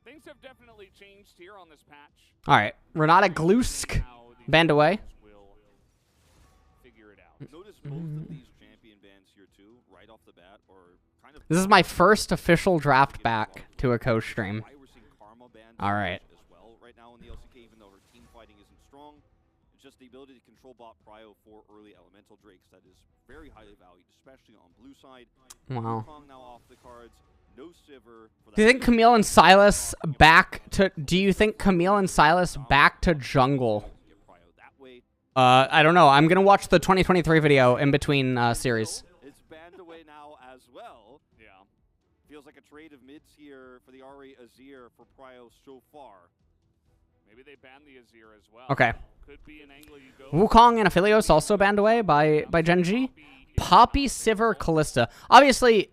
Things have definitely changed here on this patch. All right, Renata Glusk banned away. Notice both of these champion bans here too, right off the bat, or kind of. This is my first official draft back to a co-stream. All right. As well, right now in the LCK, even though her team fighting isn't strong, it's just the ability to control bot prio for early elemental drakes that is very highly valued, especially on blue side. Wow. Now off the cards. No Sivir for Do you think Camille and Silas back to? Do you think Camille and Silas back to jungle? I don't know. I'm gonna watch the 2023 video in between series. It's banned away now as well. Yeah. Feels like a trade of mids here for the Ahri Azir for prio so far. Maybe they ban the Azir as well. Okay. Could be an angle you go. Wukong and Aphelios also banned away by gen.g. Poppy, Sivir, Callista. Obviously,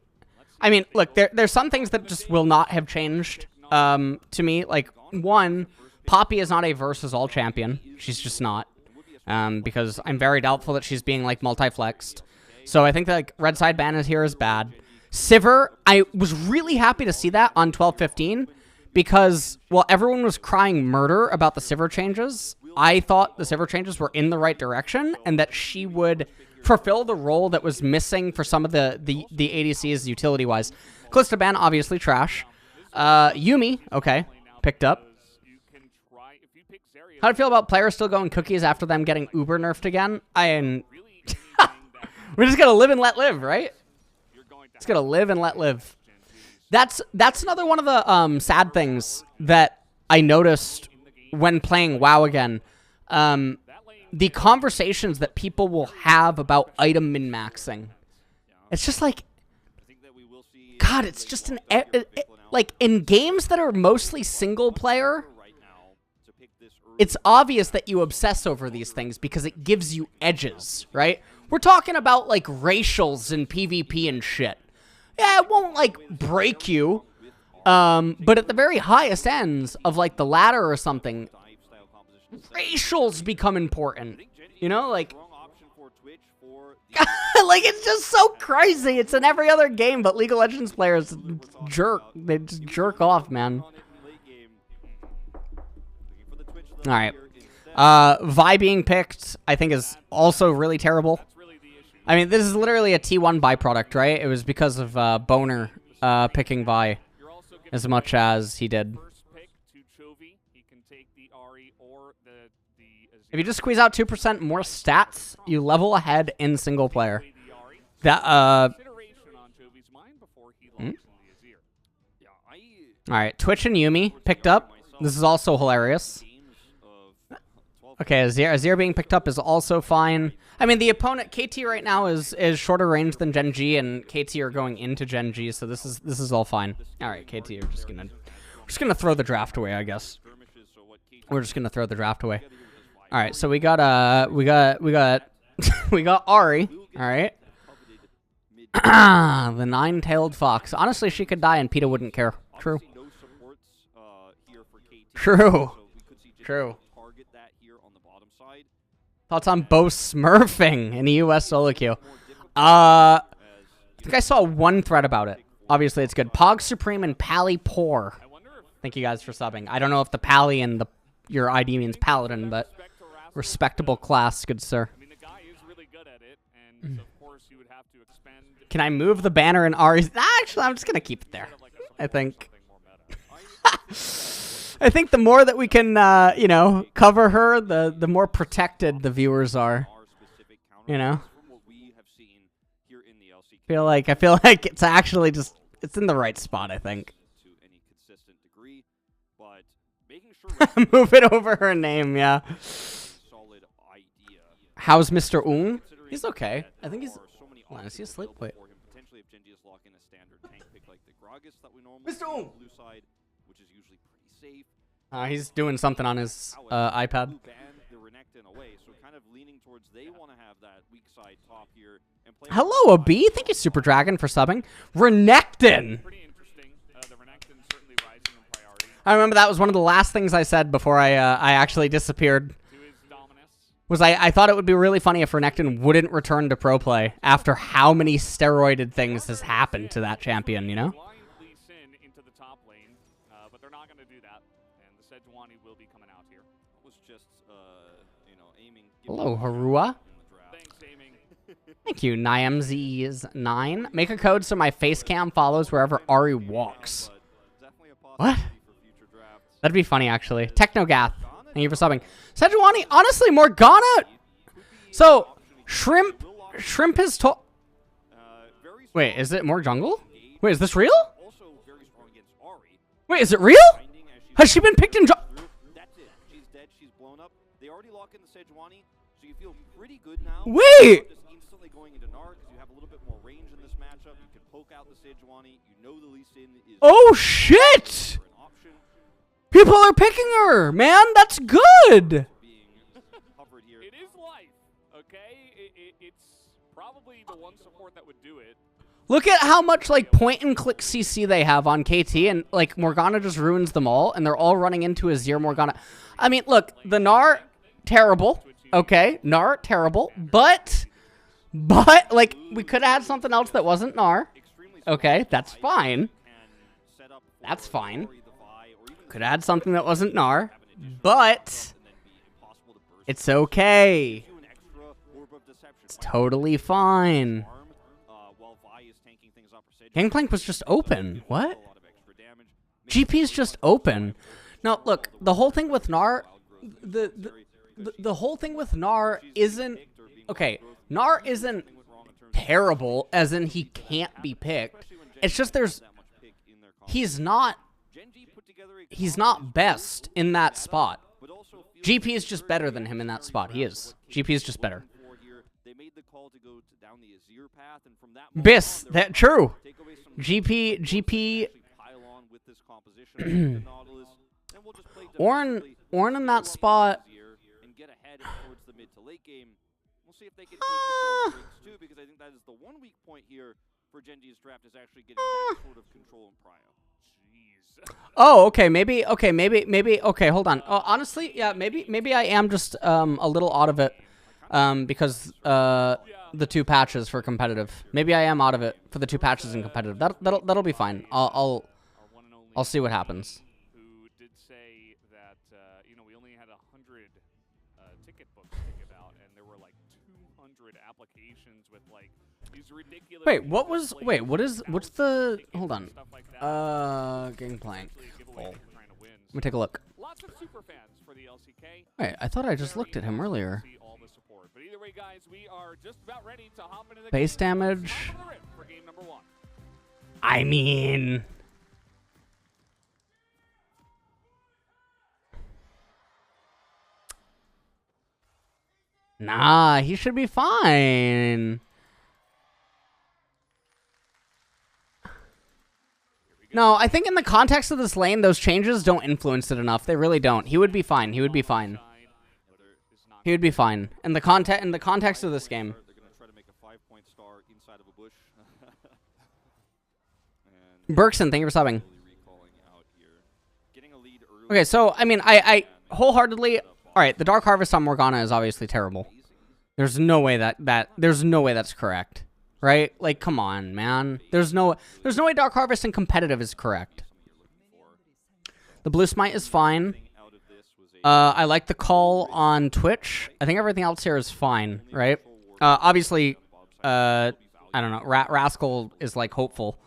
I mean, look, there's some things that just will not have changed to me. Like, one, Poppy is not a versus all champion. She's just not. Because I'm very doubtful that she's being, like, multi-flexed. So I think that, like, red side ban is here is bad. Sivir, I was really happy to see that on 12-15 because, well, everyone was crying murder about the Sivir changes. I thought the Sivir changes were in the right direction and that she would fulfill the role that was missing for some of the ADCs utility-wise. Callista ban, obviously trash. Yuumi, okay, picked up. How do you feel about players still going cookies after them getting uber nerfed again? We're just gonna live and let live, right? Just gonna live and let live. That's another one of the sad things that I noticed when playing WoW again. The conversations that people will have about item min-maxing. It's just like, God, it's just like in games that are mostly single player. It's obvious that you obsess over these things because it gives you edges, right? We're talking about, like, racials and PvP and shit. Yeah, it won't, like, break you. But at the very highest ends of, like, the ladder or something, racials become important. You know, like... like, it's just so crazy. It's in every other game, but League of Legends players jerk. They just jerk off, man. All right. Vi being picked, I think, is also really terrible. I mean, this is literally a T1 byproduct, right? It was because of Boner picking Vi as much as he did. If you just squeeze out 2% more stats, you level ahead in single player. That, All right, Twitch and Yuumi picked up. This is also hilarious. Okay, Azir being picked up is also fine. I mean, the opponent KT right now is shorter range than gen.g, and KT are going into gen.g, so this is all fine. All right, KT, we're just gonna throw the draft away, I guess. We're just gonna throw the draft away. All right, so we got we got Ahri. All right, the nine-tailed fox. Honestly, she could die and PETA wouldn't care. True. True. True. Thoughts on Bo smurfing in the US solo queue? I think I saw one thread about it. Obviously, it's good. Pog Supreme and Pally Poor. Thank you guys for subbing. I don't know if the Pally and your ID means Paladin, but respectable class, good sir. Can I move the banner in Ahri's? Actually, I'm just gonna keep it there. I think. I think the more that we can, you know, cover her, the more protected the viewers are. You know? I feel like it's actually just, it's in the right spot, I think. Move it over her name, yeah. How's Mr. Ung? He's okay. I think he's, hold on, is he asleep? Wait. Mr. Ung! He's doing something on his iPad. Hello, AB. Thank you, Super Dragon, for subbing. Renekton! I remember that was one of the last things I said before I actually disappeared. Was I thought it would be really funny if Renekton wouldn't return to pro play after how many steroided things has happened to that champion, you know? into the top lane, but they're not going to do that. And the Sejuani will be coming out here. That was just, you know, aiming. Hello, Harua. Thanks, aiming. Thank you, NiamZ's9. Make a code so my face cam follows wherever Ari walks. What? That'd be funny, actually. Technogath, thank you for subbing. Sejuani, honestly, Morgana. So, Shrimp is to. Wait, is it more jungle? Wait, is this real? Wait, is it real? Has she been picked in jungle? That's it. She's dead. She's blown up. They already lock in the Sejuani, so you feel pretty good now. Wait. Just instantly going into Gnar because you have a little bit more range in this matchup. You can poke out the Sejuani. You know the Lee Sin is. Oh shit! People are picking her, man. That's good. It is life, okay? It's probably the one support that would do it. Look at how much like point and click CC they have on KT, and like Morgana just ruins them all, and they're all running into a Azir Morgana. I mean, look, the Gnar, terrible. Okay, Gnar, terrible. But like we could have had something else that wasn't Gnar. Okay, that's fine. That's fine. Could have had something that wasn't Gnar, but it's okay. It's totally fine. Gangplank was just open. What? GP's just open. Now, look, the whole thing with Gnar, the whole thing with Gnar isn't, okay, Gnar isn't terrible, as in he can't be picked. It's just he's not best in that spot. GP is just better than him in that spot. He is. GP is just better. Biss, that true. GP Ornn in that spot. We'll see if they can take too, because I think that is the one weak point here for Gen.g's draft, is actually getting that sort of control in prio. Oh, okay, maybe, okay, hold on. Honestly, yeah, maybe I am just a little out of it, because the 2 patches for competitive. Maybe I am out of it for the 2 patches in competitive. That'll be fine. I'll see what happens. Who did say that you know, we only had 100 ticket books to give out, and there were like 200 applications with like these ridiculous. Wait, what's the? Hold on. Gangplank. Oh. Let me take a look. Lots of super fans for the LCK. Wait, I thought I just looked at him earlier. But either way, guys, we are just about ready to hop into the Base damage. for game number 1. I mean, nah, he should be fine. No, I think in the context of this lane, those changes don't influence it enough. They really don't. He would be fine. He would be fine. He would be fine in the context of this game. They're going to try to make a 5-point star inside of a bush. Berkson, thank you for subbing. Okay, so I mean, I wholeheartedly. All right, the Dark Harvest on Morgana is obviously terrible. There's no way there's no way that's correct, right? Like, come on, man. There's no way Dark Harvest in competitive is correct. The Blue Smite is fine. I like the call on Twitch. I think everything else here is fine, right? Obviously, I don't know. Rascal is like hopeful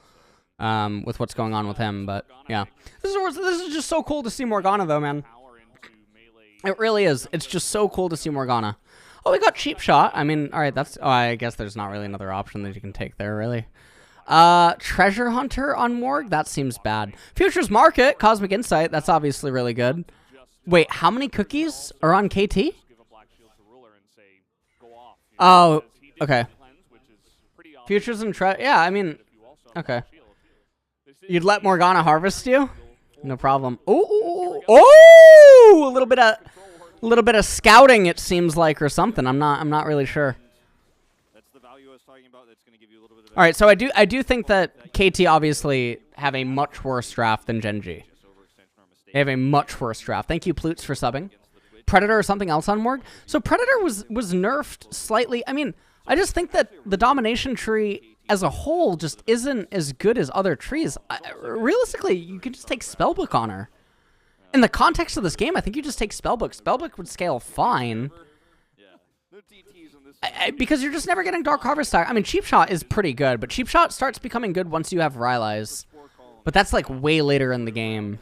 with what's going on with him, but yeah, this is just so cool to see Morgana though, man. It really is. It's just so cool to see Morgana. Oh, we got cheap shot. I mean, all right, that's. Oh, I guess there's not really another option that you can take there, really. Treasure Hunter on Morg. That seems bad. Futures Market, Cosmic Insight. That's obviously really good. Wait, how many cookies are on KT? Oh, okay. Futures and yeah, I mean, okay. You'd let Morgana harvest you? No problem. Oh, a little bit of scouting, it seems like, or something. I'm not really sure. All right, so I do think that KT obviously have a much worse draft than Gen.g. They have a much worse draft. Thank you, Plutz, for subbing. Predator or something else on Morg? So Predator was nerfed slightly. I mean, I just think that the domination tree as a whole just isn't as good as other trees. Realistically, you could just take Spellbook on her. In the context of this game, I think you just take Spellbook. Spellbook would scale fine. Because you're just never getting Dark Harvest stack. I mean, Cheap Shot is pretty good, but Cheap Shot starts becoming good once you have Rylai's. But that's like way later in the game.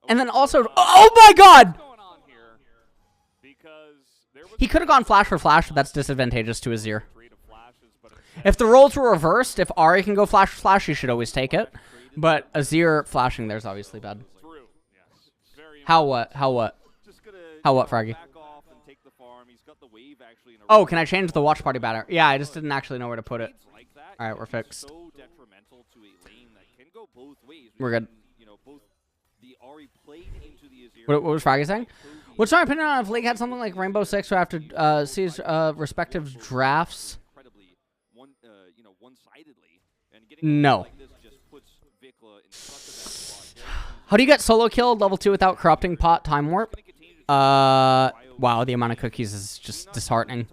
And then also, oh my god! He could have gone Flash for Flash, but that's disadvantageous to Azir. If the roles were reversed, if Ahri can go Flash for Flash, you should always take it. But Azir flashing there is obviously bad. How what? How what? How what, Froggy? Oh, can I change the watch party banner? Yeah, I just didn't actually know where to put it. All right, we're fixed. We're good. What was Froggy saying? What's my opinion on if League had something like Rainbow Six who have to see respective drafts? No. How do you get solo killed level 2 without corrupting pot time warp? Wow, the amount of cookies is just disheartening.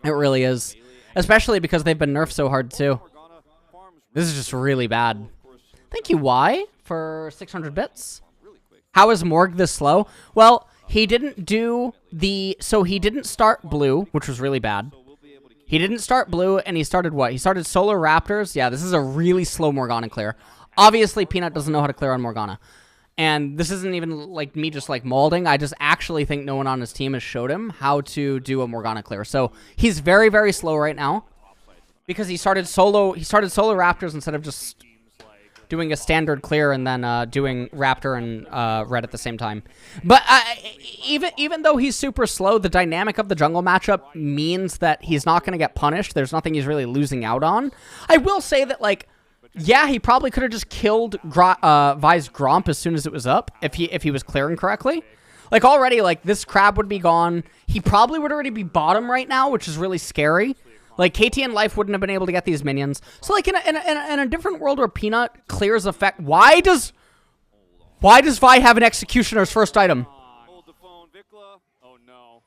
It really is. Especially because they've been nerfed so hard too. This is just really bad. Thank you, Y, for 600 bits. How is Morg this slow? Well, he didn't do the... So he didn't start blue, which was really bad. He didn't start blue, and he started what? He started Solar Raptors. Yeah, this is a really slow Morgana clear. Obviously, Peanut doesn't know how to clear on Morgana. And this isn't even like me just like molding. I just actually think no one on his team has showed him how to do a Morgana clear. So he's very, very slow right now. Because he started Solar Raptors instead of just doing a standard clear and then doing Raptor and Red at the same time. But even though he's super slow, the dynamic of the jungle matchup means that he's not going to get punished. There's nothing he's really losing out on. I will say that, like, yeah, he probably could have just killed Vi's Gromp as soon as it was up if he was clearing correctly. Like, already, like, this crab would be gone. He probably would already be bottom right now, which is really scary. Like, KT and Life wouldn't have been able to get these minions. So, like, in a different world where Peanut clears effect... Why does Vi have an Executioner's first item? Hold the phone, Vikla. Oh, no.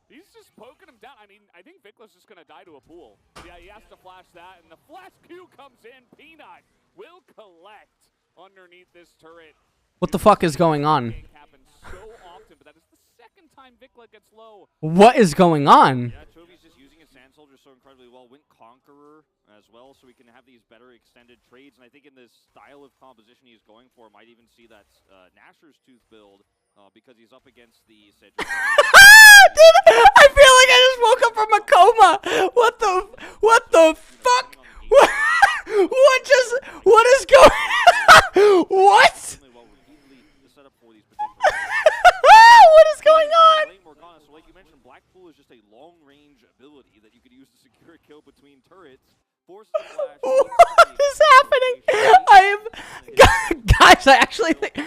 He's just poking him down. I mean, I think Vikla's just going to die to a pool. Yeah, he has to flash that, and the flash Q comes in. Peanut will collect underneath this turret. What the fuck is going on? So often, but that is the second time Vikla gets low. What is going on? Yeah, Chovy's just using his Sand Soldier so incredibly well. Went Conqueror as well, so we can have these better extended trades. And I think in this style of composition he's going for, might even see that Nashor's Tooth build because he's up against the Cedric. Dude, I feel like I just woke up from a coma. What the fuck? What is going on? What? What is going on? Morgana, so like you mentioned, Blackpool is just a long-range ability that you could use to secure a kill between turrets. What is happening? Guys, I actually think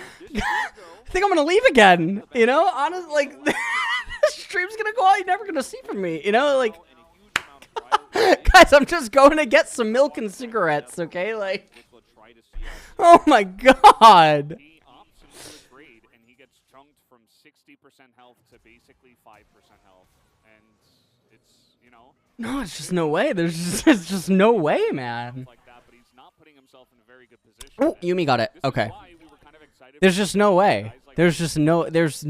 I'm gonna leave again. You know, honestly, like this stream's gonna go out. You're never gonna see from me. You know, like guys, I'm just going to get some milk and cigarettes. Okay, like, oh my god. 60% health to basically 5% health, and it's, you know, no, it's just no way. There's just no way, man. Like that, but he's not putting himself in a very good position. Oh, Yumi got it. Okay. We were kind of excited. There's just no way. There's no way. Just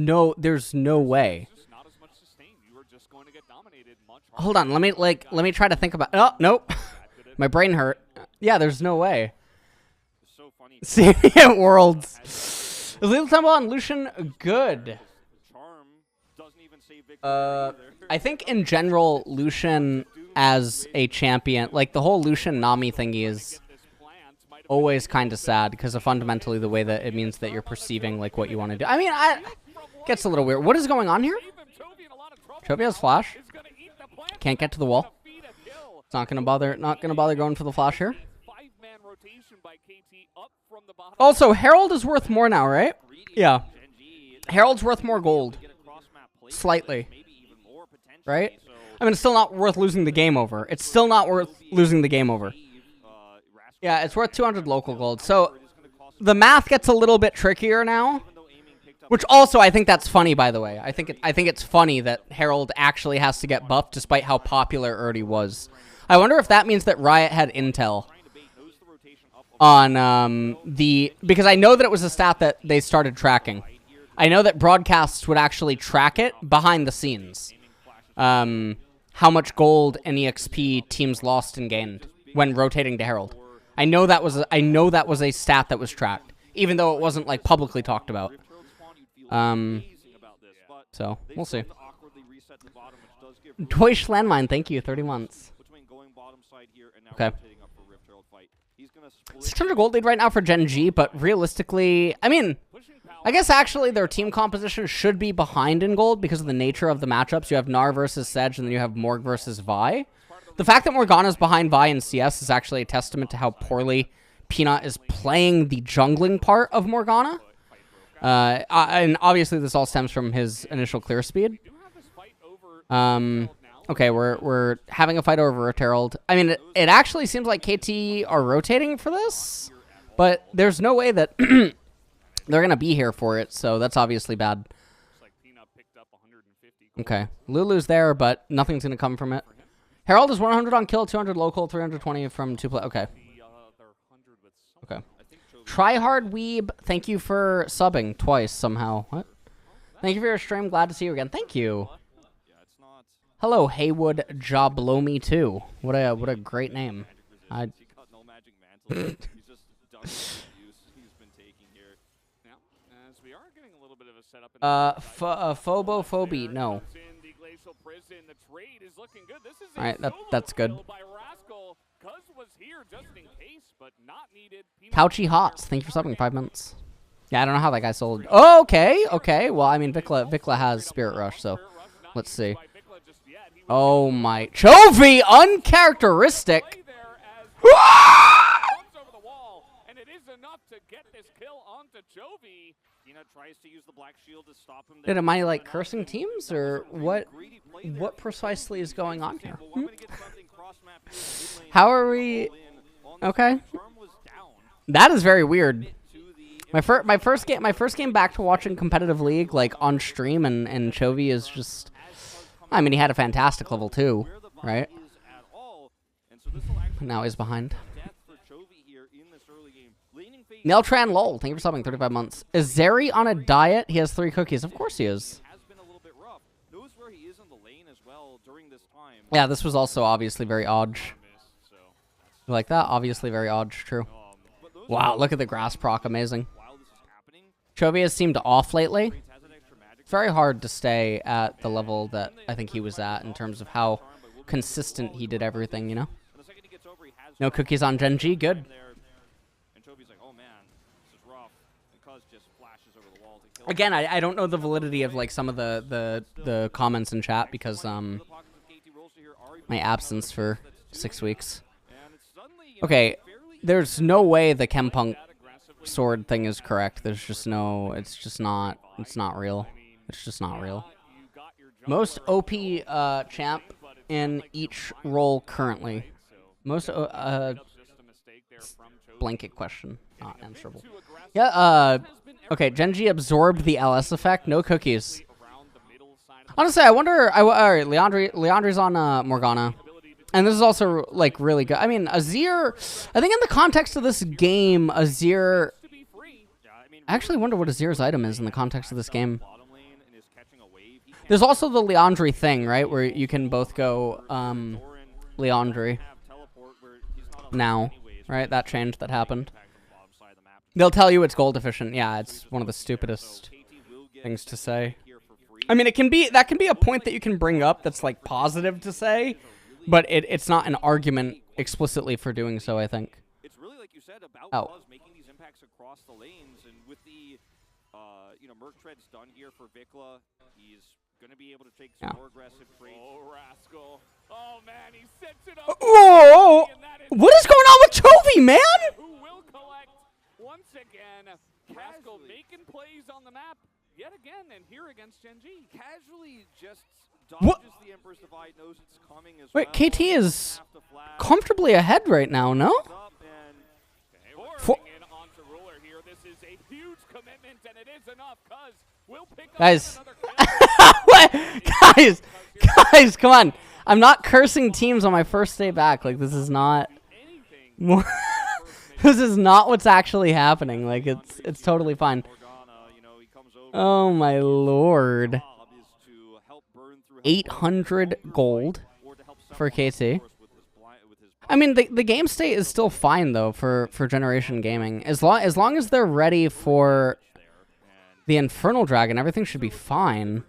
not as much sustain. You were just going to get dominated much. Hold on. Let me try to think about. Oh, nope. My brain hurt. Yeah, there's no way. It's so funny. Savient Worlds. Is Lethal Temple on Lucian good? Charm doesn't even save Vikla. I think in general, Lucian as a champion, like the whole Lucian Nami thingy is always kind of sad because of fundamentally the way that it means that you're perceiving like what you want to do. I mean, gets a little weird. What is going on here? Chovy has flash. Can't get to the wall. It's not gonna bother going for the flash here. Also, Herald is worth more now, right? Yeah. Herald's worth more gold. Slightly. Right? I mean, it's still not worth losing the game over. It's still not worth losing the game over. Yeah, it's worth 200 local gold. So, the math gets a little bit trickier now. Which also, I think that's funny, by the way. I think it's funny that Herald actually has to get buffed despite how popular Erdi was. I wonder if that means that Riot had intel on because I know that it was a stat that they started tracking. I know that broadcasts would actually track it behind the scenes. How much gold and EXP teams lost and gained when rotating to Herald. I know that was a stat that was tracked, even though it wasn't like publicly talked about. So we'll see. Deutsch Landmine, thank you, 30 months. Okay. 600 gold lead right now for Gen G, but realistically, I mean, I guess actually their team composition should be behind in gold because of the nature of the matchups. You have Gnar versus Sedge, and then you have Morg versus Vi. The fact that Morgana's behind Vi in CS is actually a testament to how poorly Peanut is playing the jungling part of Morgana. And obviously this all stems from his initial clear speed. Okay, we're having a fight over a Herald. I mean, it actually seems like KT are rotating for this, but there's no way that they're going to be here for it, so that's obviously bad. Okay, Lulu's there, but nothing's going to come from it. Herald is 100 on kill, 200 local, 320 from 2 play. Okay. Okay. Tryhard Weeb, thank you for subbing twice somehow. What? Thank you for your stream. Glad to see you again. Thank you. Hello, Haywood Joblomi too. What a great name. Phobophobia, no. Alright, that's good. Couchy Hots, thank you for subbing 5 minutes. Yeah, I don't know how that guy sold. Oh, okay. Well, I mean, Vikla has Spirit Rush, so let's see. Oh my, Chovy, uncharacteristic. Dude, am I like cursing teams or what? What precisely is going on here? How are we? Okay, that is very weird. My first game back to watching competitive league like on stream, and Chovy is just. I mean, he had a fantastic level 2, right? Now he's behind. Neltran lol, thank you for subbing 35 months. Is Zeri on a diet? He has 3 cookies. Of course he is. Yeah, this was also obviously very odd. You like that? Obviously very odd, true. Wow, look at the grass proc, amazing. Chovy has seemed off lately. It's very hard to stay at the level that I think he was at in terms of how consistent he did everything, you know? No cookies on Gen G, good. Again, I don't know the validity of like some of the comments in chat because my absence for 6 weeks. Okay, there's no way the Chempunk sword thing is correct. There's just no, it's not real. It's just not real. Most OP champ in each role currently. Most blanket question, not answerable. Yeah. Okay. Gen G absorbed the LS effect. No cookies. Honestly, I wonder. Alright, Leandri's on Morgana, and this is also like really good. I mean, Azir. I think in the context of this game, Azir. I actually wonder what Azir's item is in the context of this game. There's also the Leandri thing, right, where you can both go Leandri now, right? That change that happened. They'll tell you it's gold efficient. Yeah, it's one of the stupidest things to say. I mean, that can be a point that you can bring up that's like positive to say, but it's not an argument explicitly for doing so, I think. It's really like you said about Buzz making these impacts across the lanes, and with the Merc Tread's done here for Vikla. He's gonna be able to take some more aggressive trades. Oh, Rascal. Oh man, he sets it up. Whoa! What is going on with Chovy, man? Who will collect once again? Rascal making plays on the map yet again, and here against Gen G. Casually just dodges the Emperor's Divide, knows it's coming as well. Wait, KT is comfortably ahead right now, no? this is a huge commitment, and it is enough, cuz we'll pick up Guys. another kill. guys, come on. I'm not cursing teams on my first day back. Like, this is not... this is not what's actually happening. Like, it's totally fine. Oh, my lord. 800 gold for KT. I mean, the game state is still fine, though, for Generation Gaming. As long as they're ready for the Infernal Dragon, everything should be fine.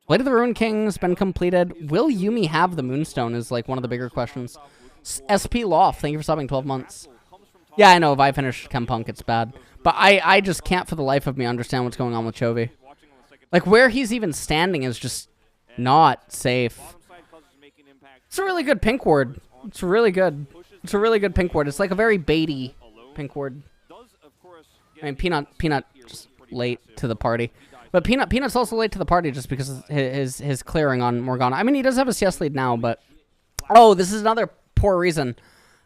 Blade of the Ruined King's been completed. Will Yuumi have the Moonstone is, like, one of the bigger questions. SP Loft, thank you for subbing 12 months. Yeah, I know, if I finish Chempunk, it's bad. But I just can't for the life of me understand what's going on with Chovy. Like, where he's even standing is just not safe. It's a really good pink ward. It's really good. It's a really good pink ward. It's like a very baity pink ward. I mean, Peanut just late to the party. But Peanut's also late to the party just because of his clearing on Morgana. I mean, he does have a CS lead now, but... Oh, this is another poor reason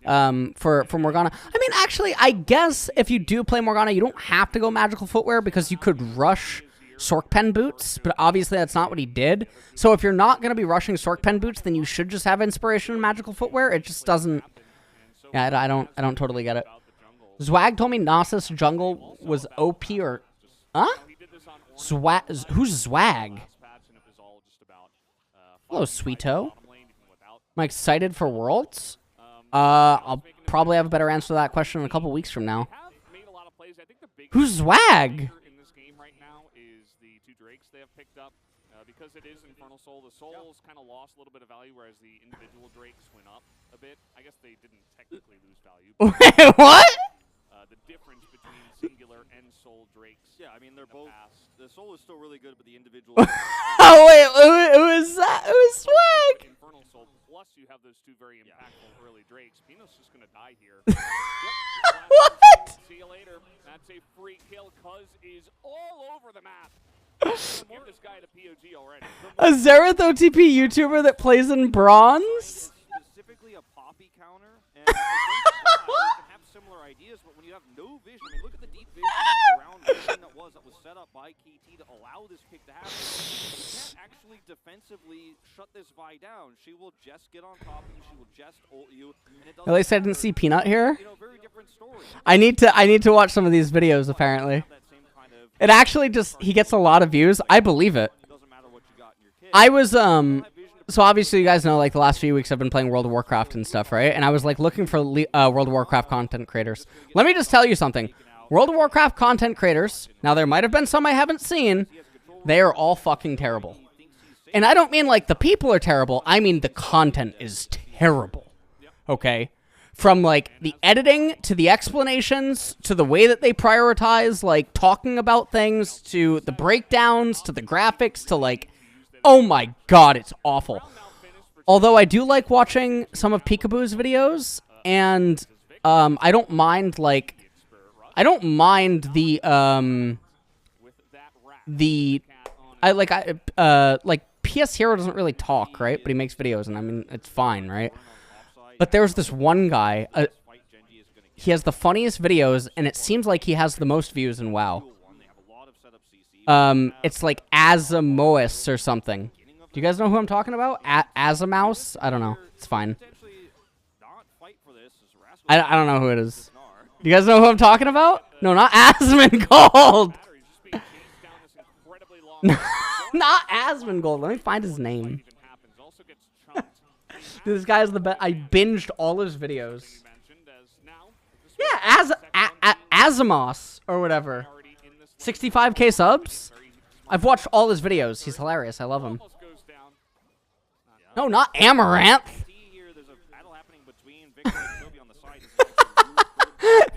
for Morgana. I mean, actually, I guess if you do play Morgana, you don't have to go magical footwear because you could rush Sorkpen boots, but obviously that's not what he did. So if you're not going to be rushing Sorkpen boots, then you should just have inspiration in magical footwear. It just doesn't... Yeah, I don't totally get it. Zwag told me Nasus jungle was OP or... Huh? Who's Zwag? Hello, Sweeto. Am I excited for Worlds? I'll probably have a better answer to that question in a couple weeks from now. Who's Zwag? Because it is Infernal Soul, the Souls kind of lost a little bit of value, whereas the individual Drakes went up a bit. I guess they didn't technically lose value. Wait, what? The difference between singular and Soul Drakes. Yeah, I mean, they're both... The Soul is still really good, but the individual... Oh, wait, who was that? Who was Swag? Infernal Soul, plus you have those two very impactful early Drakes. Pino's just going to die here. What? See you later. That's a free kill. Cuz is all over the map. Give this guy to POG already. A Xerath OTP YouTuber that plays in bronze? Specifically a poppy counter, and you can have similar ideas, but when you have no vision, I mean, look at the deep vision around everything that was set up by KT to allow this pick to happen. You can't actually defensively shut this Vi down. She will just get on top of you. She will just ult you. And it At least I didn't see Peanut here. You know, very different story. I need to watch some of these videos. Apparently, it actually just he gets a lot of views. I believe it. I was so obviously you guys know like the last few weeks I've been playing World of Warcraft and stuff, right? And I was like looking for World of Warcraft content creators. Let me just tell you something. World of Warcraft content creators, now there might have been some I haven't seen, they are all fucking terrible. And I don't mean like the people are terrible, I mean the content is terrible. Okay? From like the editing to the explanations to the way that they prioritize like talking about things to the breakdowns to the graphics to like, oh my god, it's awful. Although I do like watching some of Peekaboo's videos, and I don't mind like like PS Hero doesn't really talk, right? But he makes videos, and I mean it's fine, right? But there's this one guy. He has the funniest videos, and it seems like he has the most views in WoW. It's like Azamous or something. Do you guys know who I'm talking about? Azamouse? I don't know. It's fine. I don't know who it is. Do you guys know who I'm talking about? No, not Asmongold. Not Asmongold. Let me find his name. Dude, this guy is the best. I binged all his videos. Yeah, Azamos or whatever. 65k subs? I've watched all his videos. He's hilarious. I love him. No, not Amaranth.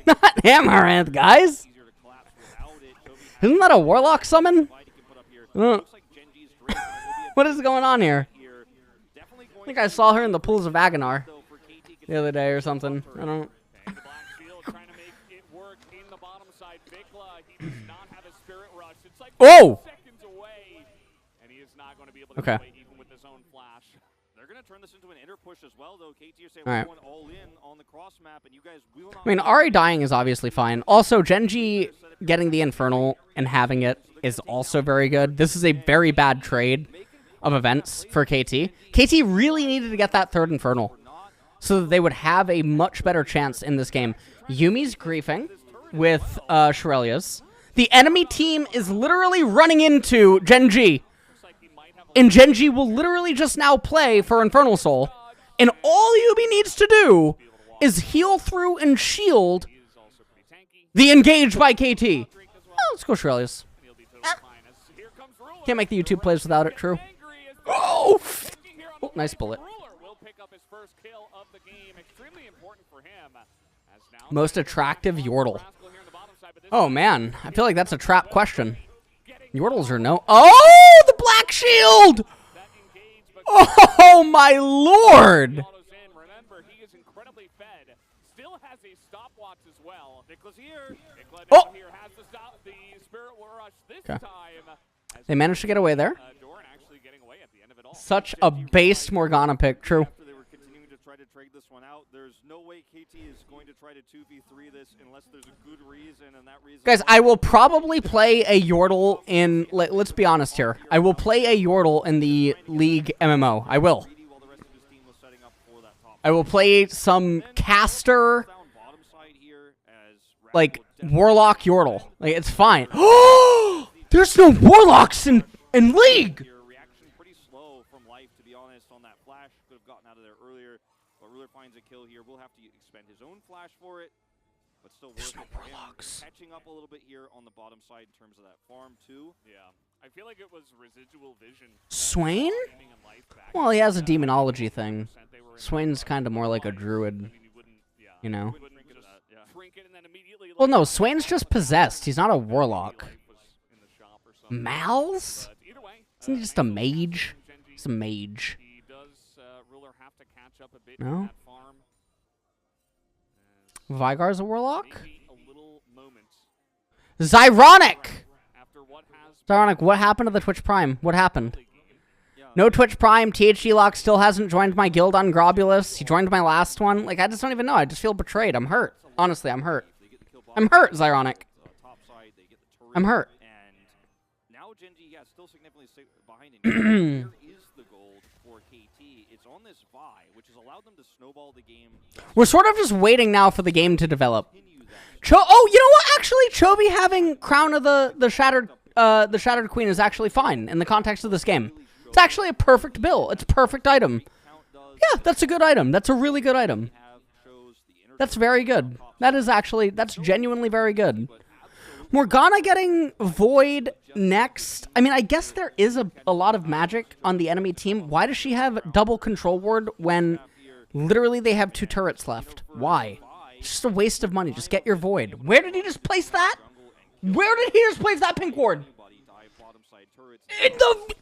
Not Amaranth, guys. Isn't that a Warlock summon? What is going on here? I think I saw her in the pools of Agonar the other day or something. I don't. Oh! Okay. They're going to turn this into an inner push as well, though. KT are saying All we're right. going all in on the cross map, and you guys will not... I mean, Ari dying is obviously fine. Also, gen.g getting the Infernal and having it is also very good. This is a very bad trade of events for KT. KT really needed to get that third Infernal so that they would have a much better chance in this game. Yumi's griefing with Shirelia's. The enemy team is literally running into gen.g. And gen.g will literally just now play for Infernal Soul. And all Yumi needs to do is heal through and shield the engage by KT. Oh, let's go Shirelia's. Can't make the YouTube plays without it, true. Oh! Oh, nice bullet. Most attractive Yordle. Oh, man. I feel like that's a trap question. Yordles are no... Oh, the black shield! Oh, my lord! Oh! Okay. They managed to get away there. Such a based Morgana pick, true. This one out. There's no way KT is going to try to 2v3 this unless there's a good reason, and that reason... Guys, I will probably play a Yordle in... Let's be honest here. I will play a Yordle in the League MMO. I will. I will play some caster... like, Warlock Yordle. Like, it's fine. Oh! There's no Warlocks in League! Finds a kill here. We'll have to expend his own flash for it, but still There's worth no it for him. Warlocks. Catching up a little bit here on the bottom side in terms of that farm too. Yeah, I feel like it was residual vision. Swain? Well, he has a demonology thing. Swain's kind of more like a druid, you know? Well, no, Swain's just possessed. He's not a warlock. Mal's? Isn't he just a mage? He's a mage. No? Vigar's a warlock? Zyronic! Zyronic, what happened to the Twitch Prime? What happened? No Twitch Prime. THG Lock still hasn't joined my guild on Grobulus. He joined my last one. Like, I just don't even know. I just feel betrayed. I'm hurt. Honestly, I'm hurt. I'm hurt, Zyronic. I'm hurt. Now gen.g, yeah, still significantly behind him. Where is the gold for KT? It's on this Vi, which has allowed them to snowball the game. We're sort of just waiting now for the game to develop. Oh, you know what? Actually, Chobi having Crown of the Shattered Queen is actually fine in the context of this game. It's actually a perfect bill. It's a perfect item. Yeah, that's a good item. That's a really good item. That's very good. That is actually, that's genuinely very good. Morgana getting Void next. I mean, I guess there is a lot of magic on the enemy team. Why does she have double control ward when literally they have 2 turrets left? Why? It's just a waste of money. Just get your Void. Where did he just place that? Where did he just place that pink ward? In the...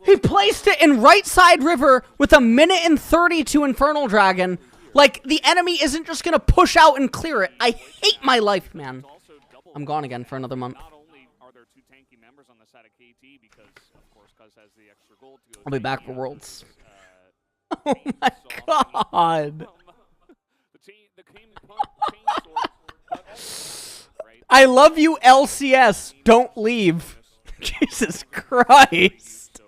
He placed it in right side river with a 1:30 to Infernal Dragon. Like, the enemy isn't just going to push out and clear it. I hate my life, man. I'm gone again for another month. I'll be back for Worlds. Oh my god. I love you, LCS. Don't leave. Jesus Christ.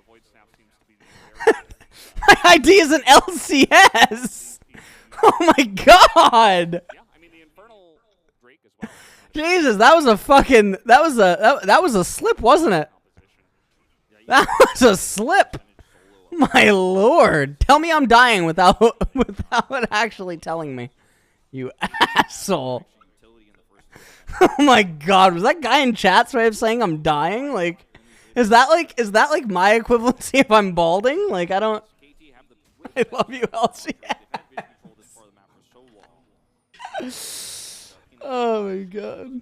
My ID is an LCS. Oh my god. Jesus, that was a fucking that was a slip, wasn't it? That was a slip. My lord. Tell me I'm dying without actually telling me. You asshole. Oh my god, was that guy in chat's way of saying I'm dying? Like, is that like my equivalency if I'm balding? Like, I don't... I love you, LCS. Oh my god.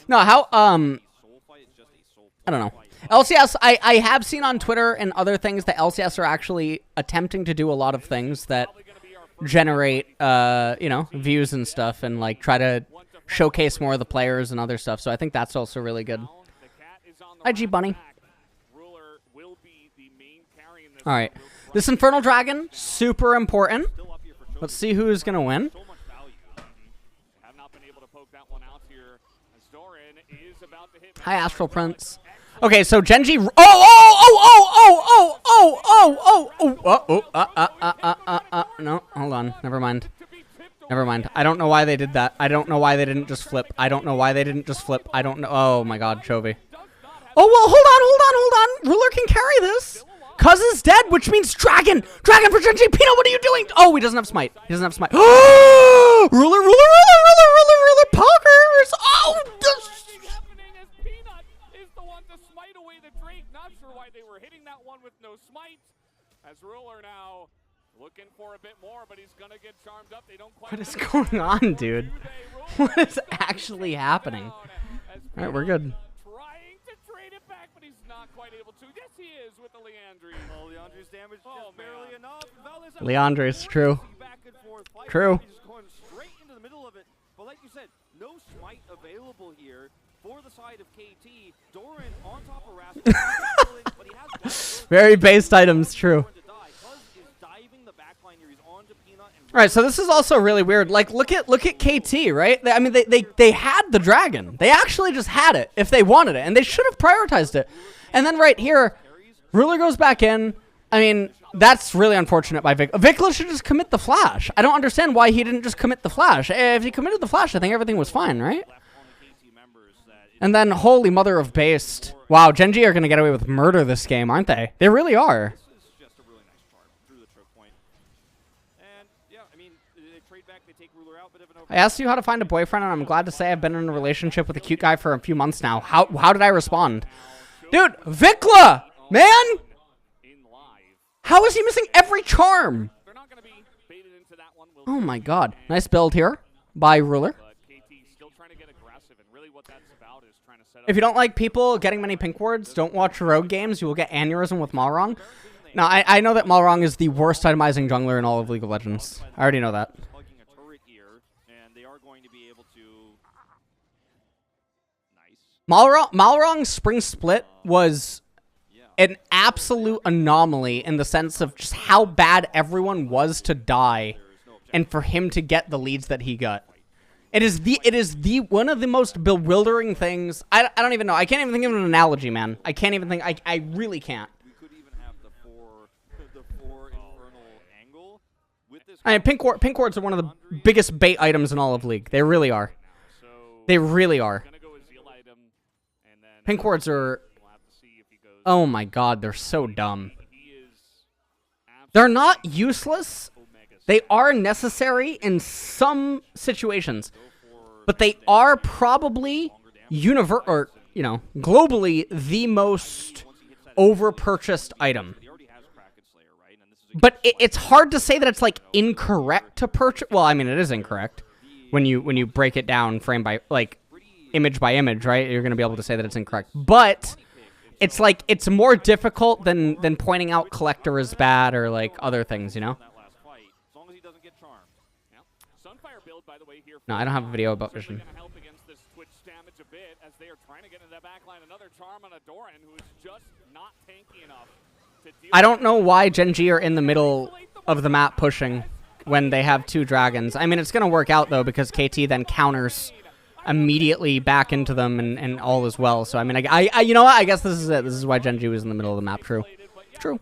No, how, I don't know. LCS, I have seen on Twitter and other things that LCS are actually attempting to do a lot of things that generate, you know, views and stuff, and like try to showcase more of the players and other stuff. So I think that's also really good. Hi, G Bunny. All right, this Infernal Dragon, super important. Let's see who's gonna win. Hi, Astral Prince. Okay, so gen.g. No, hold on. Never mind. Never mind. I don't know why they did that. I don't know why they didn't just flip. I don't know why they didn't just flip. I don't know. Oh my God, Chovy. Oh well, hold on. Ruler can carry this. Cuz is dead, which means dragon. Dragon for gen.g. Peanut, what are you doing? Oh, he doesn't have smite. He doesn't have smite. Ruler. Pokers. Oh, as Ruler now looking for a bit more, but he's gonna get charmed up. They don't quite. what is going on, dude? What is actually happening? All right, we're good. Trying to trade it back, but he's not quite able to. Yes, he is with the Leandri. Oh, Leandri's damage just barely enough. Leandri's true. True. He's going straight into the middle of it. But like you said, no smite available here for the side of KT. Doran on top of Rascal, but he has Very based items, true. All right, so this is also really weird. Like, look at KT, right? I mean, they had the dragon. They actually just had it if they wanted it, and they should have prioritized it. And then right here, Ruler goes back in. I mean, that's really unfortunate by Vic. Vikla should just commit the flash. I don't understand why he didn't just commit the flash. If he committed the flash, I think everything was fine, right? And then, holy mother of based. Wow, gen.g are going to get away with murder this game, aren't they? They really are. I asked you how to find a boyfriend, and I'm glad to say I've been in a relationship with a cute guy for a few months now. How did I respond? Dude, Vikla! Man! How is he missing every charm? Oh my God. Nice build here by Ruler. If you don't like people getting many pink wards, don't watch rogue games. You will get aneurysm with Malrong. Now, I know that Malrong is the worst itemizing jungler in all of League of Legends. I already know that. Malrong's spring split was an absolute anomaly in the sense of just how bad everyone was to die and for him to get the leads that he got. It is the one of the most bewildering things. I don't even know. I can't even think of an analogy, man. I can't even think. I really can't. We could even have the four Infernal angle with this. I mean, pink wards are one of the biggest bait items in all of League. They really are. They really are. Pink wards are. Oh my God, they're so dumb. They're not useless. They are necessary in some situations, but they are probably globally the most over-purchased item. But it's hard to say that it's like incorrect to purchase. Well, I mean, it is incorrect when you break it down frame by image by image, right? You're gonna be able to say that it's incorrect, but it's like it's more difficult than pointing out collector is bad or like other things, you know. No, I don't have a video about vision. I don't know why gen.g are in the middle of the map pushing when they have two dragons. I mean, it's going to work out, though, because KT then counters immediately back into them and all as well. So, I mean, you know what? I guess this is it. This is why gen.g was in the middle of the map. True. True.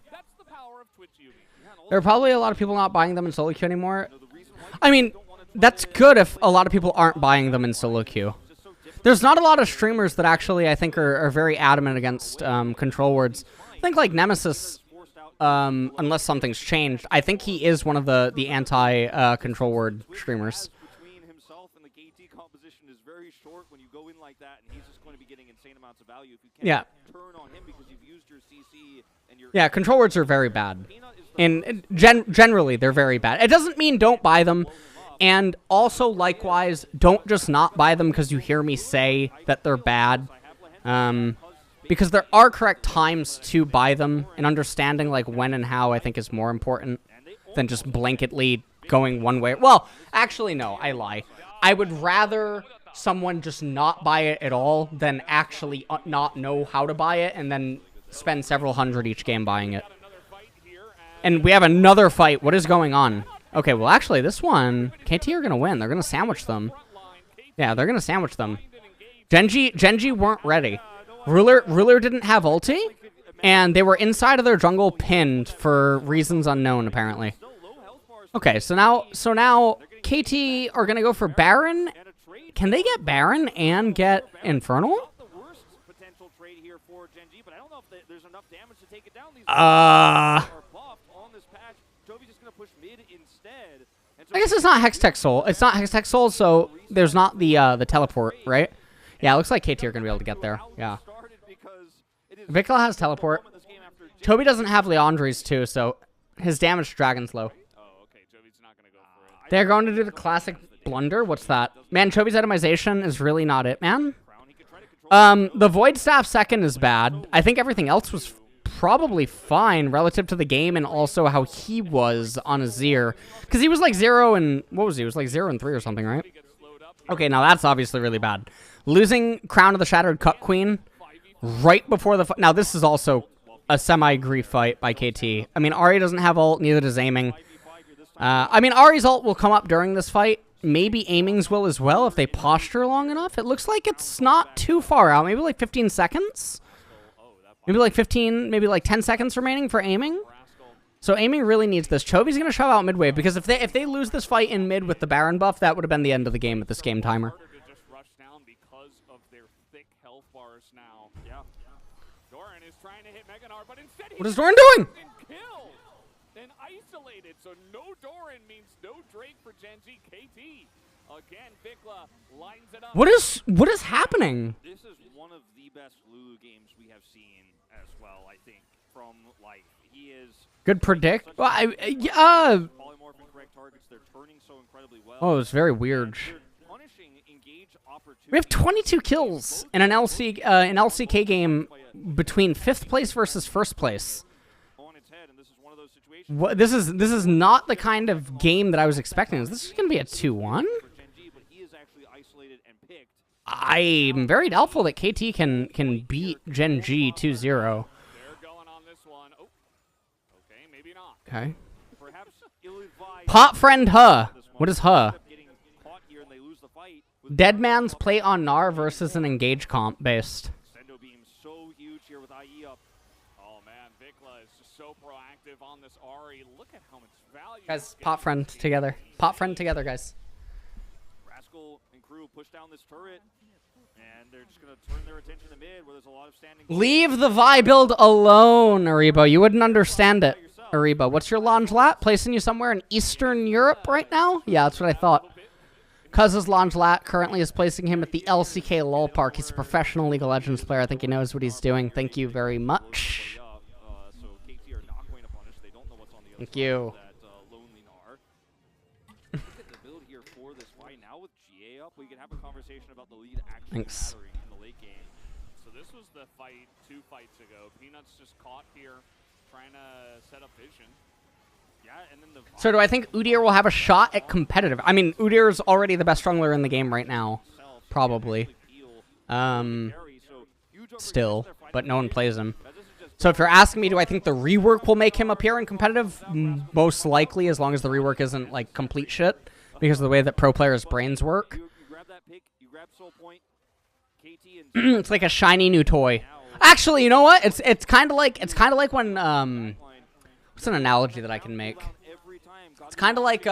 There are probably a lot of people not buying them in solo queue anymore. I mean, that's good if a lot of people aren't buying them in solo queue. There's not a lot of streamers that actually, I think, are very adamant against control wards. I think, like, Nemesis, unless something's changed, I think he is one of the anti-control ward streamers. Yeah. Yeah, control wards are very bad. And generally, they're very bad. It doesn't mean don't buy them. And also, likewise, don't just not buy them because you hear me say that they're bad. Because there are correct times to buy them, and understanding like when and how I think is more important than just blanketly going one way. Well, actually, no, I lie. I would rather someone just not buy it at all than actually not know how to buy it and then spend several hundred each game buying it. And we have another fight. What is going on? Okay, well, actually, this one, KT are going to win. They're going to sandwich them. Yeah, they're going to sandwich them. Gen.g weren't ready. Ruler didn't have ulti, and they were inside of their jungle pinned for reasons unknown, apparently. Okay, so now KT are going to go for Baron. Can they get Baron and get Infernal? I guess it's not Hextech Soul. It's not Hextech Soul, so there's not the teleport, right? Yeah, it looks like KT are going to be able to get there. Yeah. Vikla has teleport. Toby doesn't have Leandri's too, so his damage to Dragon's low. They're going to do the classic blunder. What's that? Man, Chobi's itemization is really not it, man. The Void Staff second is bad. I think everything else was probably fine relative to the game and also how he was on Azir. Because he was like 0 and... What was he? He was like 0 and 3 or something, right? Okay, now that's obviously really bad. Losing Crown of the Shattered Cut Queen right before the... Now, this is also a semi-grief fight by KT. I mean, Ahri doesn't have ult, neither does Aiming. I mean, Ahri's ult will come up during this fight. Maybe Aiming's will as well if they posture long enough. It looks like it's not too far out. Maybe like 15 seconds? Maybe like 15, maybe like 10 seconds remaining for Aiming? So Aiming really needs this. Chobi's going to shove out mid-wave because if they lose this fight in mid with the Baron buff, that would have been the end of the game at this game timer. What is Doran doing? And isolated, so no Doran means no Drake for Gen.g. KT. Again, Vikla lines it up. What is happening? This is one of the best Lulu games we have seen as well, I think. From like he is good predict. Well, polymorph and correct targets, they're turning so incredibly well. Oh, it's very weird. We have 22 kills in an LCK game between 5th place versus 1st place. What, this is not the kind of game that I was expecting. Is this going to be a 2-1? I'm very doubtful that KT can beat Gen.g 2-0. Okay. Pot friend Huh. What is Huh? Dead Man's play on Gnar versus an engage comp based. On this Ahri. Look at how much value guys, pot friend together. Pot friend together, guys. Rascal and crew push down this turret, and they're just going to turn their attention to mid, where there's a lot of standing. Leave the Vi build alone, Aribo. You wouldn't understand it. Aribo, what's your launch lat? Placing you somewhere in Eastern Europe right now? Yeah, that's what I thought. Cuz's launch lat currently is placing him at the LCK LOL Park. He's a professional League of Legends player. I think he knows what he's doing. Thank you very much. Thank you. Thanks. So this was the fight 2 fights ago. Peanuts just caught here, trying to set up vision. Yeah, and then so do I think Udyr will have a shot at competitive? I mean, Udyr's already the best jungler in the game right now, probably. Still, but no one plays him. So if you're asking me, do I think the rework will make him appear in competitive? Most likely, as long as the rework isn't like complete shit, because of the way that pro players' brains work. It's like a shiny new toy. Actually, you know what? It's kind of like when what's an analogy that I can make? It's kind of like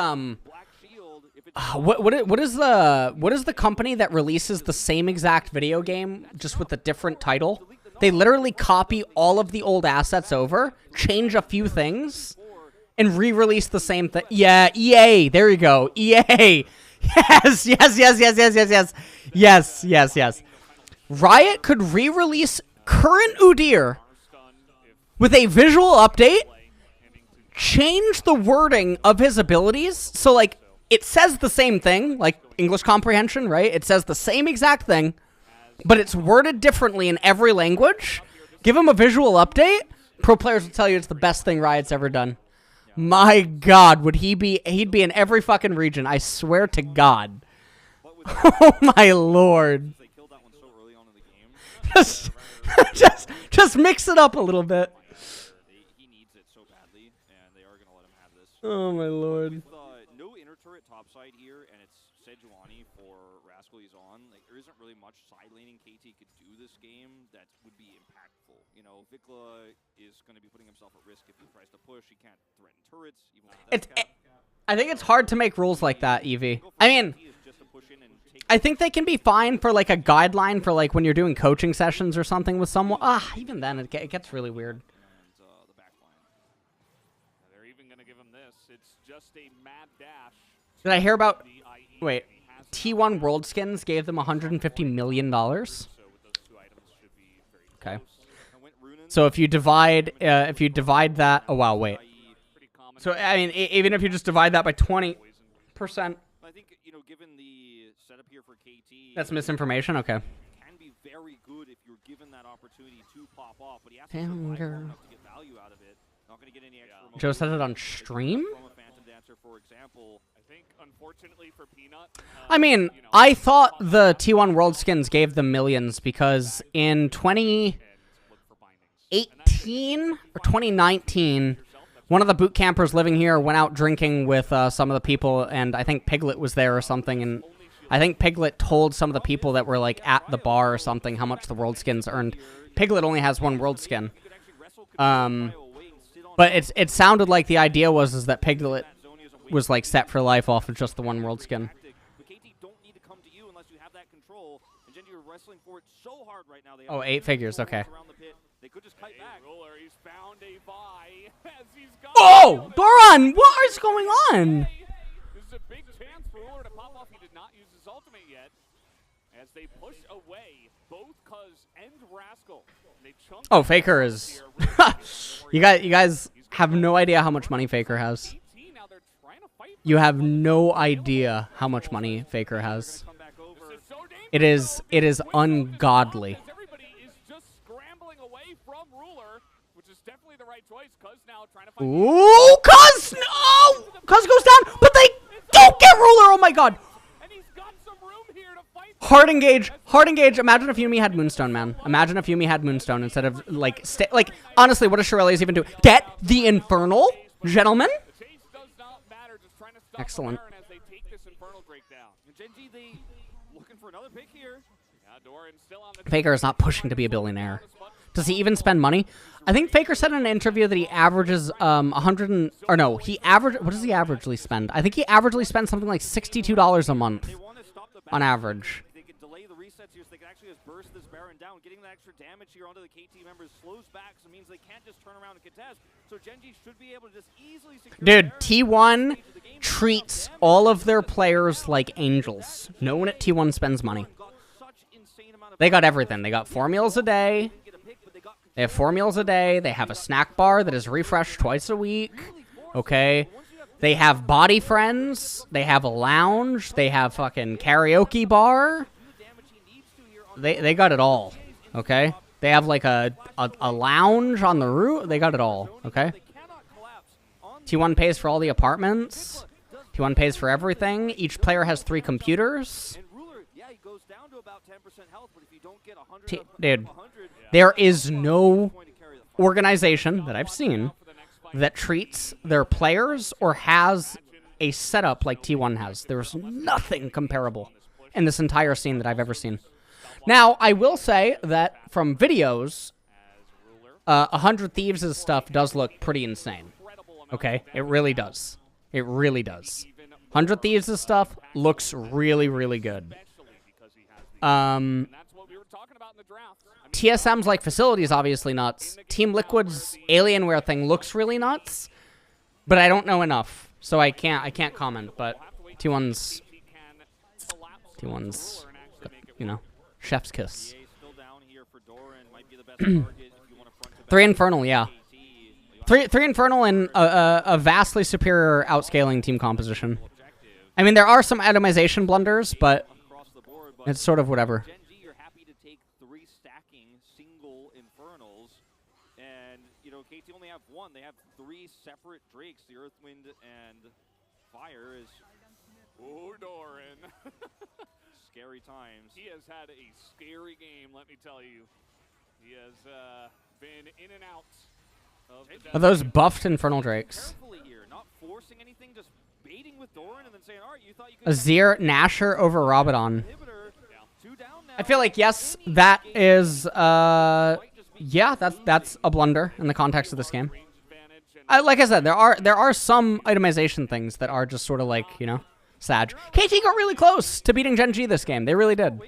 what is the company that releases the same exact video game just with a different title? They literally copy all of the old assets over, change a few things, and re-release the same thing. Yeah, EA. There you go. EA. Yes. Riot could re-release current Udyr with a visual update, change the wording of his abilities, so like it says the same thing, like English comprehension, right? It says the same exact thing, but it's worded differently in every language. Give him a visual update. Pro players will tell you it's the best thing Riot's ever done. My God, would he be? He'd be in every fucking region. I swear to God. Oh my lord. They killed that one so early on in the game. Just mix it up a little bit. He needs it so badly, and they are going to let him have this. Oh my lord. With no inner turret topside here, and it's Sejuani for Rascal he's on, like, there isn't really much side laning KT could do this game that would be impactful. You know, Vikla is going to be putting himself at risk if he tries to push. He can't threaten turrets, even with I think it's hard to make rules like that, Evie. I mean, I think they can be fine for like a guideline for like when you're doing coaching sessions or something with someone. Even then it gets really weird. They're even going to give him this. It's just a mad dash. Did I hear about? Wait, T1 World Skins gave them $150 million. Okay. So if you divide that, oh wow, wait. So I mean, even if you just divide that by 20%. I think, you know, given the setup here for KT, That's misinformation. Okay. can be very good if you're given that opportunity to pop off, but he has to survive long enough to get value out of it. Not going to get any extra. Joe said it on stream. From a Phantom Dancer, for example. I think, unfortunately for Peanut, I mean, I thought the T1 World Skins gave them millions because in 2018 or 2019, one of the boot campers living here went out drinking with some of the people, and I think Piglet was there or something, and I think Piglet told some of the people that were like at the bar or something how much the World Skins earned. Piglet only has one World Skin. But it sounded like the idea was that Piglet was like set for life off of just the one World Skin. Oh, 8 figures, okay. Oh, Doran, what is going on? This is a big chance for Ruler to pop off. He did not use his ultimate yet. As they push away both Cuz and Rascal. Oh, Faker is... you guys have no idea how much money Faker has. You have no idea how much money Faker has. It is ungodly. Everybody is just scrambling away from Ruler, which is definitely the right choice. Cuz now trying to find. Ooh, Cuz! No! Cuz goes down, but they don't get Ruler! Oh my god! And he's got some room here to fight. Hard engage. Imagine if Yumi had Moonstone, man. Imagine if Yumi had Moonstone instead of, like, honestly, what does Shirley's even do? Get the Infernal, gentlemen? The chase does not matter. Just trying to stop Excellent. the Baron as they take this Infernal Drake down. Gen.g, they looking for another pick here. Yeah, Doran still on the Faker is not pushing to be a billionaire. Does he even spend money? I think Faker said in an interview that he averages he what does he averagely spend? I think he averagely spends something like $62 a month on average. They can delay the resets here so they can actually just burst this Baron down. Getting that extra damage here onto the KT members slows back, so it means they can't just turn around and contest. So Gen.g should be able to just easily secure. Dude, T1 treats all of their players like angels. No one at T1 spends money. They got everything. They got 4 meals a day. They have 4 meals a day. They have a snack bar that is refreshed twice a week. Okay. They have body friends. They have a lounge. They have fucking karaoke bar. They got it all. Okay. They have like a lounge on the roof. They got it all. Okay. T1 pays for all the apartments. T1 pays for everything. Each player has 3 computers. Dude, there is no organization that I've seen that treats their players or has a setup like T1 has. There's nothing comparable in this entire scene that I've ever seen. Now, I will say that from videos, 100 Thieves' stuff does look pretty insane. Okay? It really does. It really does. 100 Thieves' stuff looks really, really good. TSM's like facility is obviously nuts. Team Liquid's Alienware thing looks really nuts, but I don't know enough, so I can't comment. But T1's, you know, chef's kiss. 3 Infernal, yeah. 3 Infernal and a vastly superior outscaling team composition. I mean, there are some itemization blunders, but it's sort of whatever. You're happy to take 3 stacking single Infernals, and you know KT only have 1. They have 3 separate Drakes. The Earth, Wind, and Fire is. Oh, Doran. scary times. He has had a scary game, let me tell you. He has been in and out. Are those buffed Infernal Drakes? Carefully here, not forcing anything, just baiting with Doran and then saying, all right, you thought you could Azir, Nasher over Rabadon. Two down now. I feel like, yes, that is, yeah, that's a blunder in the context of this game. Like I said, there are some itemization things that are just sort of like, you know, Sag. KT got really close to beating gen.g this game. They really did.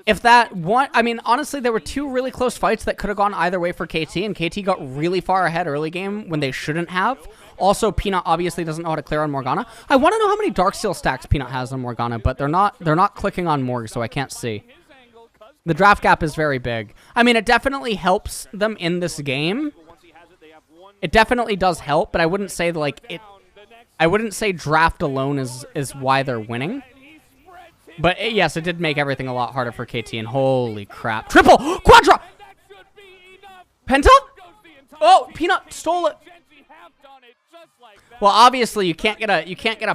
If that one, I mean, honestly, there were two really close fights that could have gone either way for KT, and KT got really far ahead early game when they shouldn't have. Also, Peanut obviously doesn't know how to clear on Morgana. I want to know how many Darksteel stacks Peanut has on Morgana, but they're not clicking on Morg, so I can't see. The draft gap is very big. I mean, it definitely helps them in this game. It definitely does help, but I wouldn't say like it. I wouldn't say draft alone is why they're winning. But yes, it did make everything a lot harder for KT, and holy crap. Triple! Quadra! Penta? Oh, Peanut stole it. Well, obviously you can't get a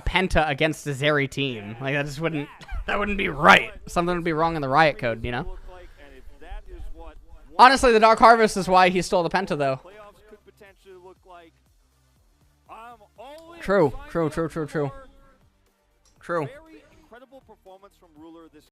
Penta against a Zeri team. Like that wouldn't be right. Something would be wrong in the Riot Code, you know? Honestly, the Dark Harvest is why he stole the Penta though. True. Very incredible performance from Ruler this